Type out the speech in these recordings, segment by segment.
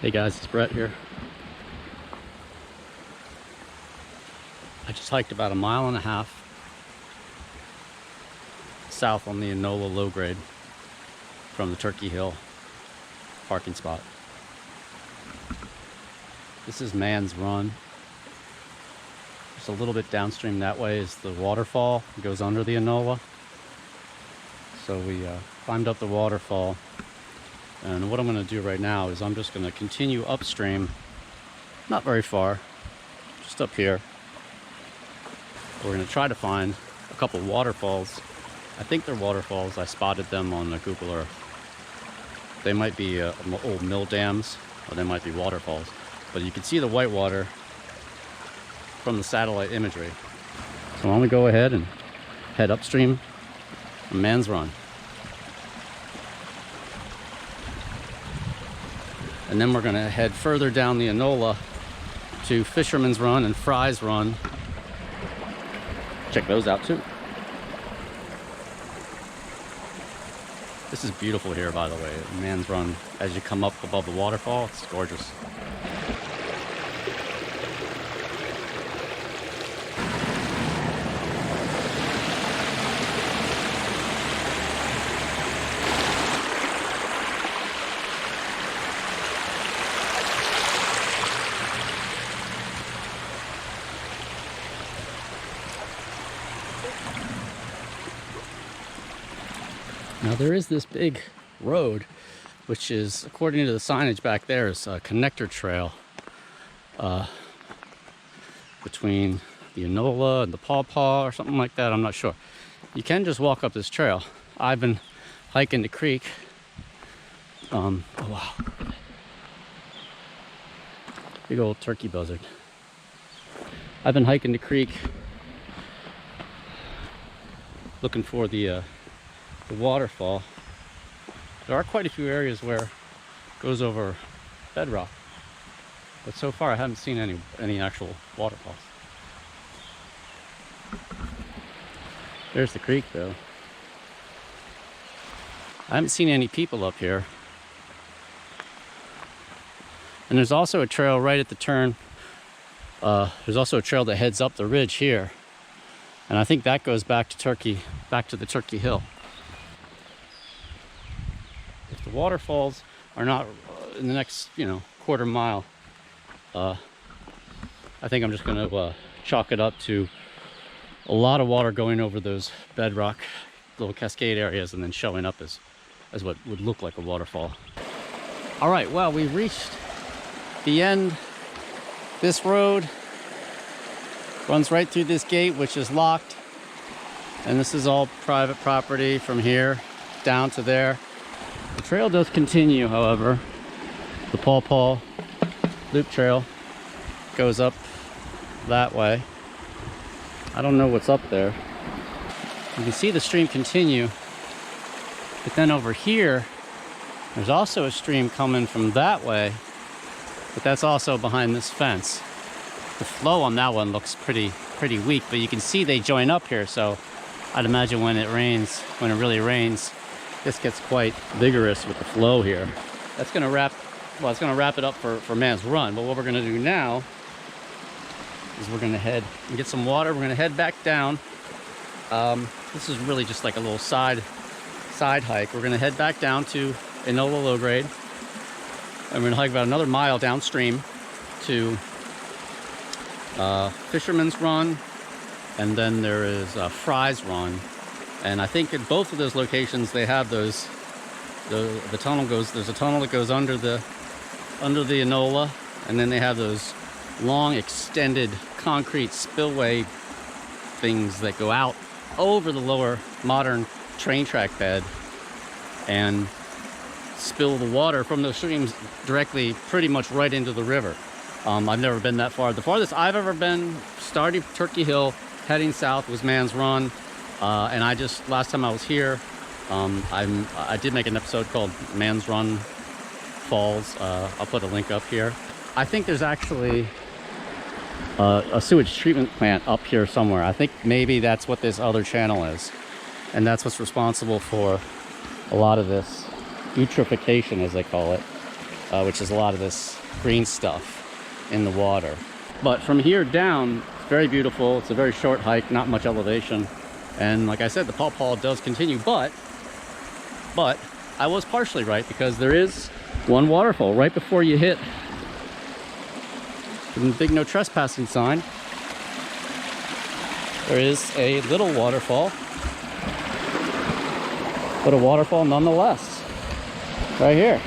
Hey guys, it's Brett here. I just hiked about 1.5 miles south on the Enola Low Grade from the Turkey Hill parking spot. This is Mann's Run. Just a little bit downstream that way is the waterfall. It goes under the Enola. So we climbed up the waterfall. And what I'm going to do right now is I'm just going to continue upstream, not very far, just up here. We're going to try to find a couple waterfalls. I think they're waterfalls. I spotted them on Google Earth. They might be old mill dams, or they might be waterfalls. But you can see the white water from the satellite imagery. So I'm going to go ahead and head upstream on Mann's Run. And then we're going to head further down the Enola to Fisherman's Run and Fry's Run. Check those out too. This is beautiful here, by the way. Mann's Run, as you come up above the waterfall, it's gorgeous. Now there is this big road, which is, according to the signage back there, is a connector trail between the Enola and the Pawpaw or something like that. I'm not sure. You can just walk up this trail. I've been hiking the creek. Oh wow. Big old turkey buzzard. I've been hiking the creek looking for the waterfall. There are quite a few areas where it goes over bedrock, but so far I haven't seen any actual waterfalls. There's the creek though. I haven't seen any people up here. And there's also a trail right at the turn. There's also a trail that heads up the ridge here, and I think that goes back to the Turkey Hill. If the waterfalls are not in the next, quarter mile, I think I'm just going to chalk it up to a lot of water going over those bedrock little cascade areas and then showing up as what would look like a waterfall. All right, well, we've reached the end. This road runs right through this gate, which is locked, and this is all private property from here down to there. The trail does continue, however. The Pawpaw Loop Trail goes up that way. I don't know what's up there. You can see the stream continue, but then over here, there's also a stream coming from that way, but that's also behind this fence. The flow on that one looks pretty weak, but you can see they join up here, so I'd imagine when it really rains, this gets quite vigorous with the flow here. That's gonna wrap it up for Mann's Run. But what we're gonna do now is we're gonna head and get some water. We're gonna head back down. This is really just like a little side hike. We're gonna head back down to Enola Low Grade, and we're gonna hike about another mile downstream to Fisherman's Run, and then there is Fry's Run. And I think at both of those locations they have those. The tunnel goes. There's a tunnel that goes under the Enola, and then they have those long extended concrete spillway things that go out over the lower modern train track bed and spill the water from those streams directly, pretty much right into the river. I've never been that far. The farthest I've ever been, starting Turkey Hill, heading south, was Mann's Run. And last time I was here, I did make an episode called Mann's Run Falls. I'll put a link up here. I think there's actually a sewage treatment plant up here somewhere. I think maybe that's what this other channel is. And that's what's responsible for a lot of this eutrophication, as they call it. which is a lot of this green stuff in the water. But from here down, it's very beautiful. It's a very short hike, not much elevation. And like I said, the pawpaw does continue, but I was partially right, because there is one waterfall right before you hit the big no trespassing sign. There is a little waterfall, but a waterfall nonetheless, right here.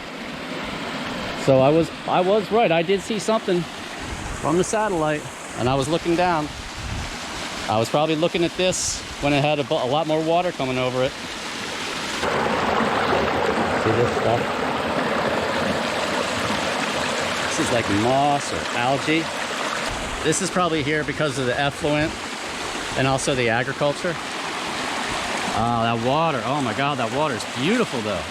So I was right. I did see something from the satellite, and I was looking down. I was probably looking at this when it had a lot more water coming over it. See this stuff? This is like moss or algae. This is probably here because of the effluent and also the agriculture. Oh, that water. Oh my God, that water is beautiful though.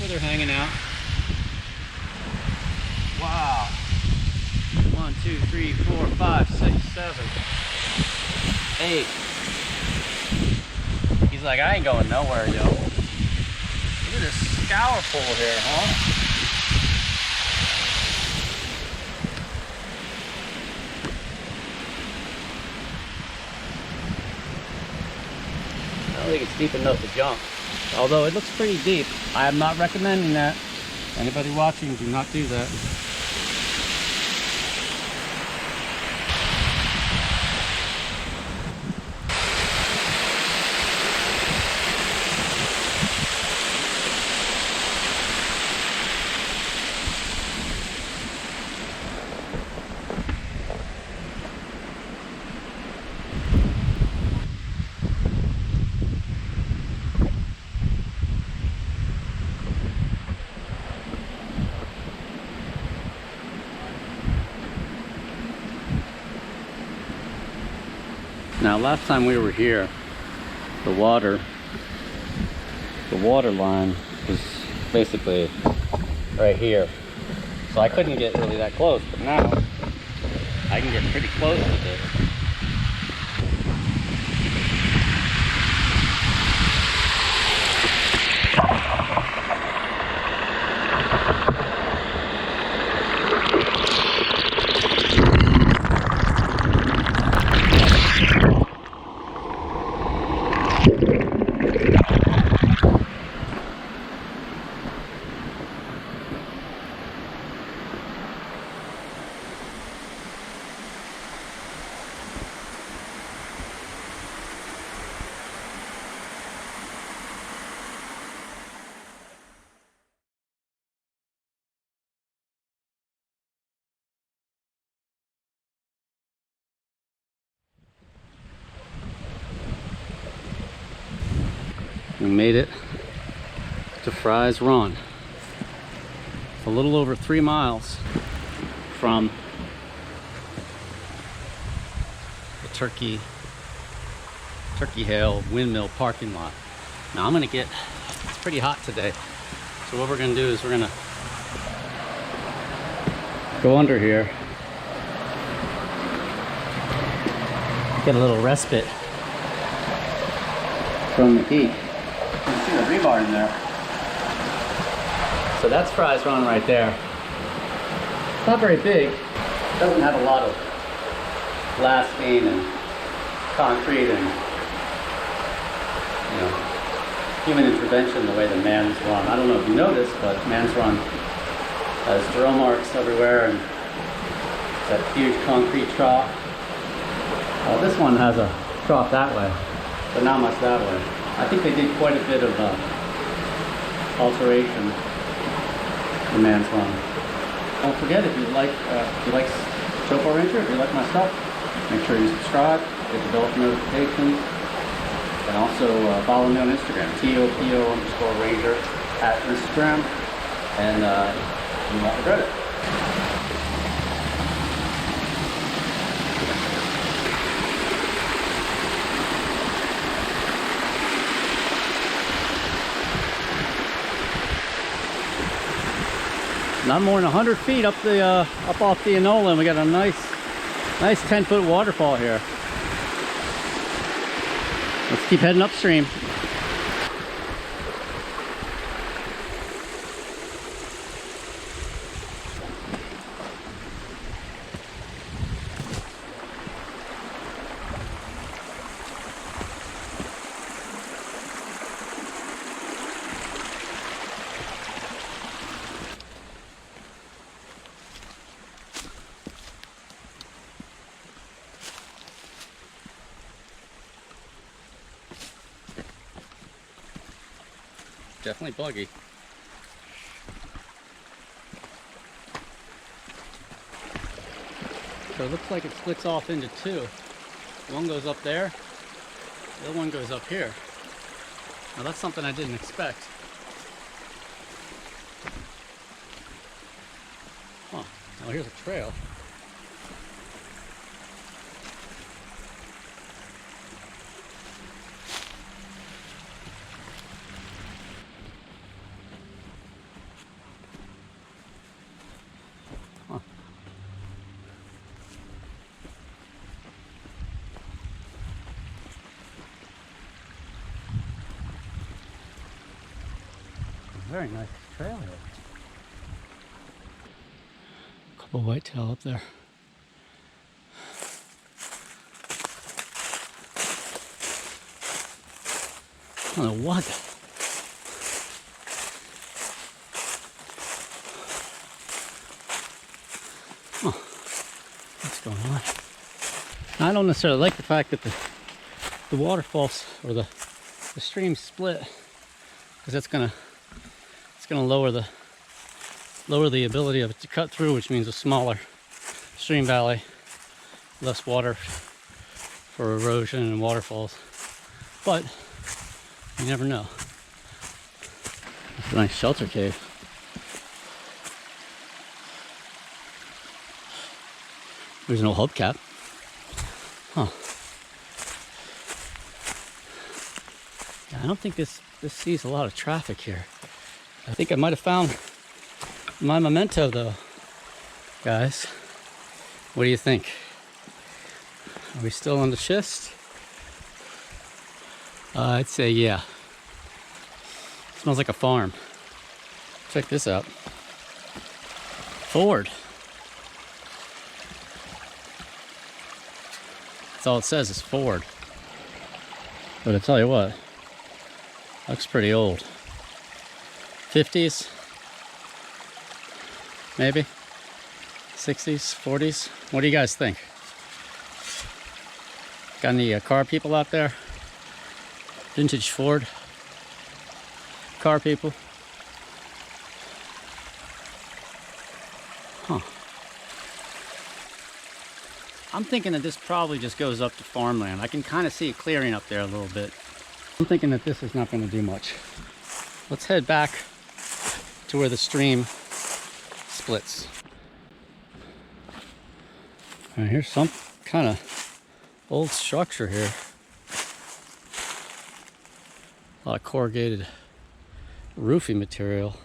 They're hanging out. Wow. 1, 2, 3, 4, 5, 6, 7, 8. He's like, I ain't going nowhere, yo. Look at this scour pool here, huh? I don't think it's deep enough to jump. Although it looks pretty deep. I am not recommending that. Anybody watching, do not do that. Now, last time we were here, the water line was basically right here. So I couldn't get really that close, but now I can get pretty close with it. We made it to Fry's Run. It's a little over 3 miles from the Turkey Hill Windmill parking lot. Now it's pretty hot today. So what we're gonna do is we're gonna go under here, get a little respite from the heat. You can see the rebar in there. So that's Fry's Run right there. It's not very big. It doesn't have a lot of blasting and concrete and, you know, human intervention the way the Mann's Run. I don't know if you noticed, but Mann's Run has drill marks everywhere and that huge concrete trough. This one has a trough that way, but not much that way. I think they did quite a bit of alteration in Mann's Run. Don't forget, if you like TopoRanger, if you like my stuff, make sure you subscribe, hit the bell for notifications, and also follow me on Instagram, TOPO_Ranger at Instagram, and you won't regret it. Not more than 100 feet up off the Enola, and we got a nice 10-foot waterfall here. Let's keep heading upstream. Definitely buggy. So it looks like it splits off into two. One goes up there, the other one goes up here. Now that's something I didn't expect. Huh. Well, here's a trail. Very nice trail here. Couple whitetail up there. I don't know what. Oh, what's going on? I don't necessarily like the fact that the waterfalls or the stream split, because that's gonna lower the ability of it to cut through, which means a smaller stream valley, less water for erosion and waterfalls. But you never know. It's a nice shelter cave. There's no hubcap. Huh. I don't think this sees a lot of traffic here. I think I might have found my memento though, guys. What do you think? Are we still on the schist? I'd say yeah. Smells like a farm. Check this out. Ford. That's all it says is Ford. But I tell you what, looks pretty old. 50s, maybe 60s, 40s. What do you guys think? Got any car people out there? Vintage Ford car people? Huh. I'm thinking that this probably just goes up to farmland. I can kind of see it clearing up there a little bit. I'm thinking that this is not going to do much. Let's head back to where the stream splits. All right, here's some kind of old structure here. A lot of corrugated roofing material.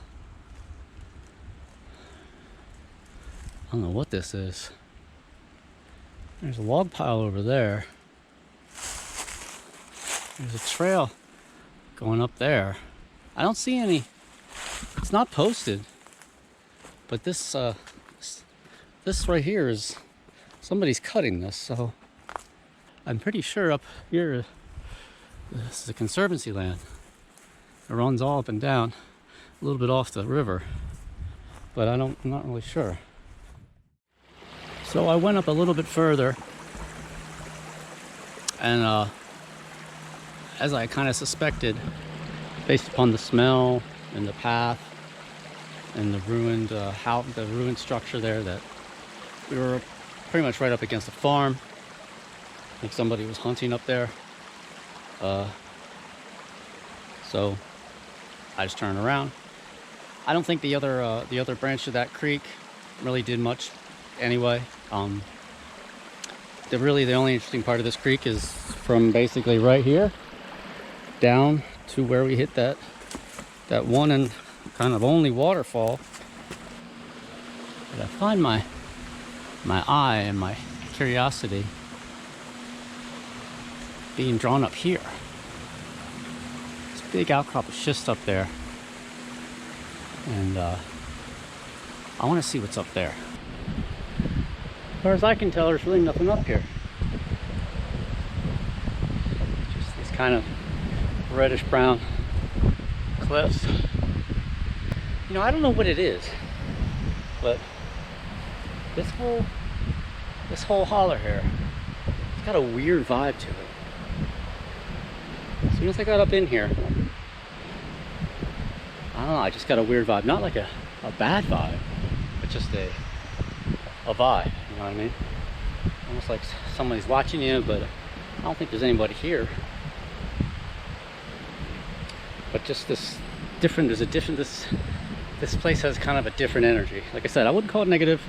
I don't know what this is. There's a log pile over there. There's a trail going up there. I don't see any. It's not posted. But this right here is somebody's cutting this, so I'm pretty sure up here this is a conservancy land. It runs all up and down, a little bit off the river, but I'm not really sure. So I went up a little bit further, and as I kind of suspected, based upon the smell and the path and the ruined the ruined structure there, that we were pretty much right up against a farm. I think somebody was hunting up there. So I just turned around. I don't think the other branch of that creek really did much anyway. The only interesting part of this creek is from basically right here down to where we hit that one and kind of only waterfall. But I find my eye and my curiosity being drawn up here. This big outcrop of schist up there, and I want to see what's up there. As far as I can tell, there's really nothing up here. Just these kind of reddish brown cliffs. You know, I don't know what it is, but this whole holler here, it's got a weird vibe to it. As soon as I got up in here, I don't know, I just got a weird vibe. Not like a bad vibe, but just a vibe, you know what I mean? Almost like somebody's watching you, but I don't think there's anybody here. But just this place has kind of a different energy. Like I said, I wouldn't call it negative,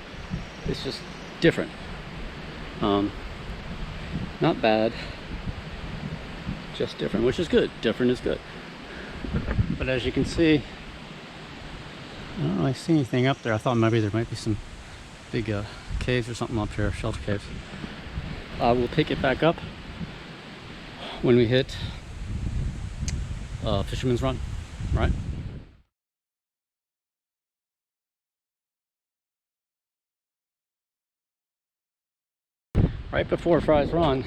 it's just different. Not bad, just different, which is good. Different is good. But as you can see, I don't really see anything up there. I thought maybe there might be some big caves or something up here, shelter caves. We'll pick it back up when we hit Fisherman's Run, right? Right before Fry's Run,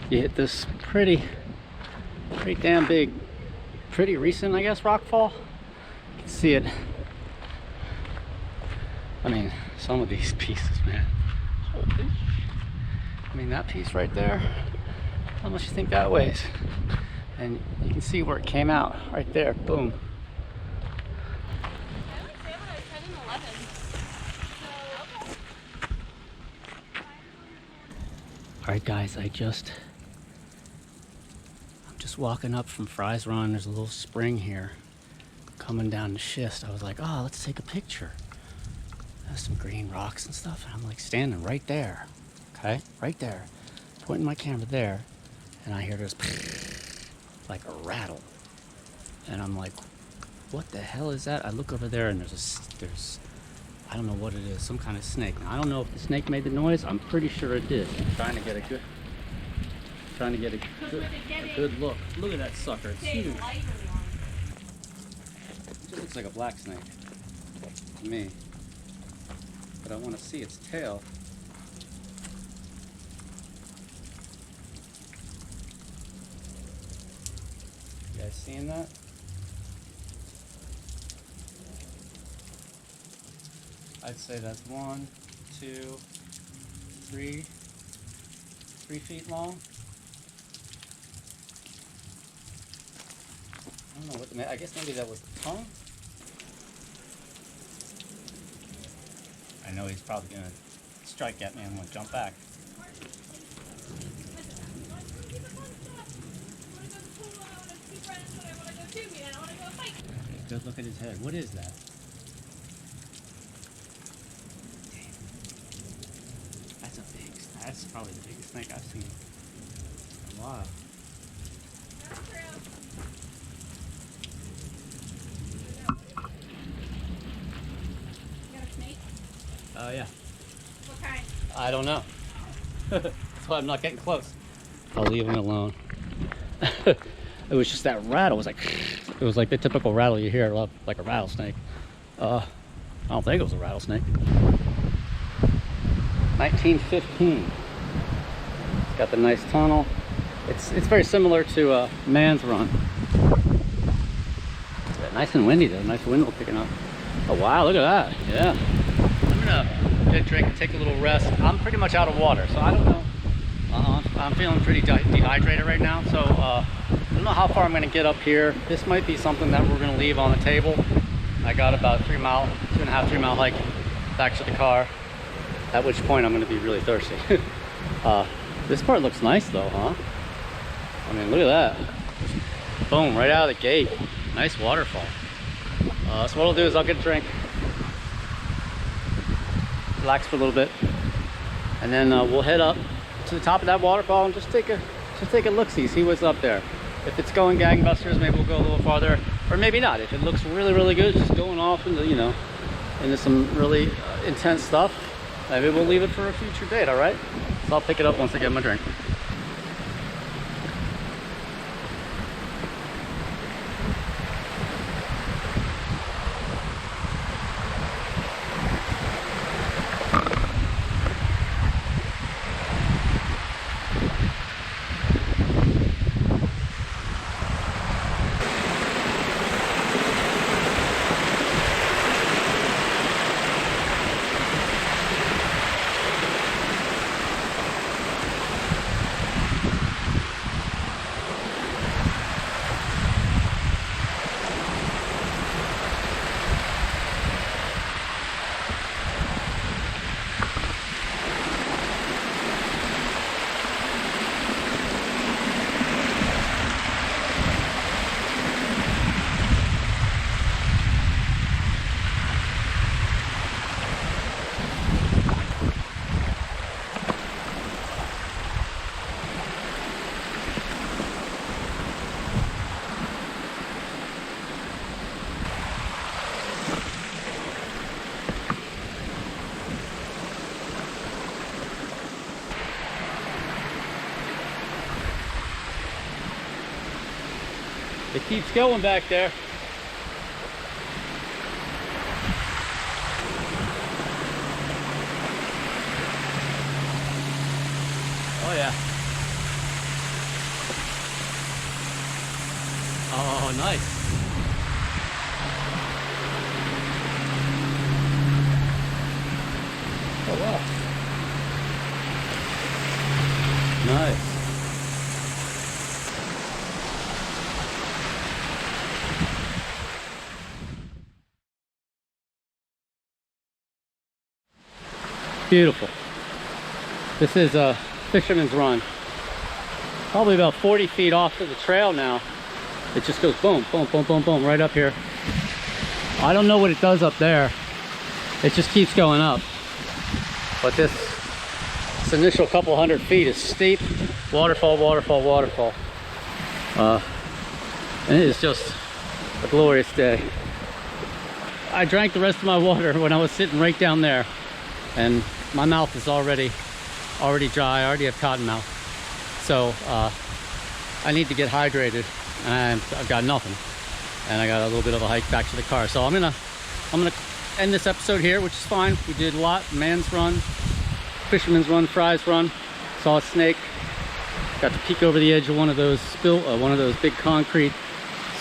you hit this pretty damn big, pretty recent, I guess, rock fall. You can see it. I mean, some of these pieces, man. Holy. I mean, that piece right there, how much do you think that weighs? And you can see where it came out, right there, boom. Alright guys, I'm just walking up from Fry's Run. There's a little spring here coming down the schist. I was like, oh, let's take a picture. There's some green rocks and stuff, and I'm like standing right there, okay, right there, pointing my camera there, and I hear this like a rattle. And I'm like, what the hell is that? I look over there and there's I don't know what it is, some kind of snake. Now, I don't know if the snake made the noise. I'm pretty sure it did. I'm trying to get a good look. Look at that sucker. It's huge. It just looks like a black snake to me. But I want to see its tail. You guys seeing that? I'd say that's 1, 2, 3 feet long. I don't know what I guess maybe that was the tongue. I know he's probably gonna strike at me and I'm gonna jump back. Good look at his head. What is that? That's probably the biggest snake I've seen in a while. You got a snake? Yeah. What kind? I don't know. That's why I'm not getting close. I'll leave him alone. It was just that rattle. It was like the typical rattle you hear, like a rattlesnake. I don't think it was a rattlesnake. 1915. It's got the nice tunnel. It's very similar to Mann's run. Nice and windy though. Nice wind picking up. Oh wow, look at that. Yeah. I'm gonna get a drink and take a little rest. I'm pretty much out of water, so I don't know. I'm feeling pretty dehydrated right now, so I don't know how far I'm gonna get up here. This might be something that we're gonna leave on the table. I got about 3 mile, 2.5, 3 mile hike back to the car. At which point I'm going to be really thirsty. This part looks nice though, huh? I mean, look at that. Boom, right out of the gate. Nice waterfall. So what I'll do is I'll get a drink, relax for a little bit, and then we'll head up to the top of that waterfall and just take a look-see, see what's up there. If it's going gangbusters, maybe we'll go a little farther, or maybe not. If it looks really, really good, just going off into, you know, into some really intense stuff, maybe we'll leave it for a future date, all right? So I'll pick it up once I get my drink. It keeps going back there. Oh yeah. Oh, nice. Oh wow. Nice. Beautiful. This is a Fisherman's Run. Probably about 40 feet off to the trail now. It just goes boom, boom, boom, boom, boom, right up here. I don't know what it does up there. It just keeps going up. But this initial couple hundred feet is steep. Waterfall, waterfall, waterfall. And it is just a glorious day. I drank the rest of my water when I was sitting right down there, and my mouth is already dry. I already have cotton mouth, so I need to get hydrated, and I've got nothing, and I got a little bit of a hike back to the car. So I'm gonna end this episode here, which is fine. We did a lot: Mann's run, Fisherman's run, Fry's run. Saw a snake. Got to peek over the edge of one of those big concrete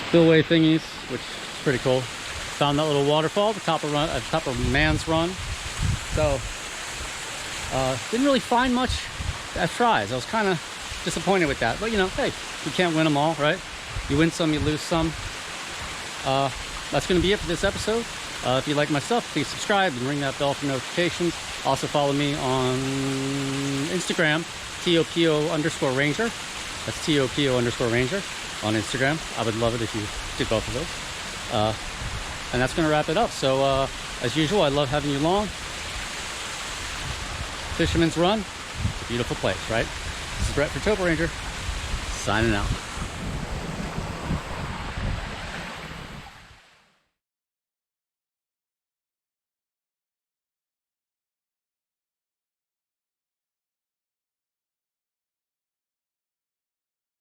spillway thingies, which is pretty cool. Found that little waterfall at the top of Mann's run. So didn't really find much at Fry's. I was kind of disappointed with that, but you know, hey, you can't win them all, right? You win some, you lose some. That's going to be it for this episode. If you like my stuff, please subscribe and ring that bell for notifications. Also follow me on Instagram, TopoRanger. That's TopoRanger on Instagram. I would love it if you did both of those. And that's going to wrap it up. So as usual, I love having you along. Fisherman's Run, it's a beautiful place, right? This is Brett for TopoRanger, signing out.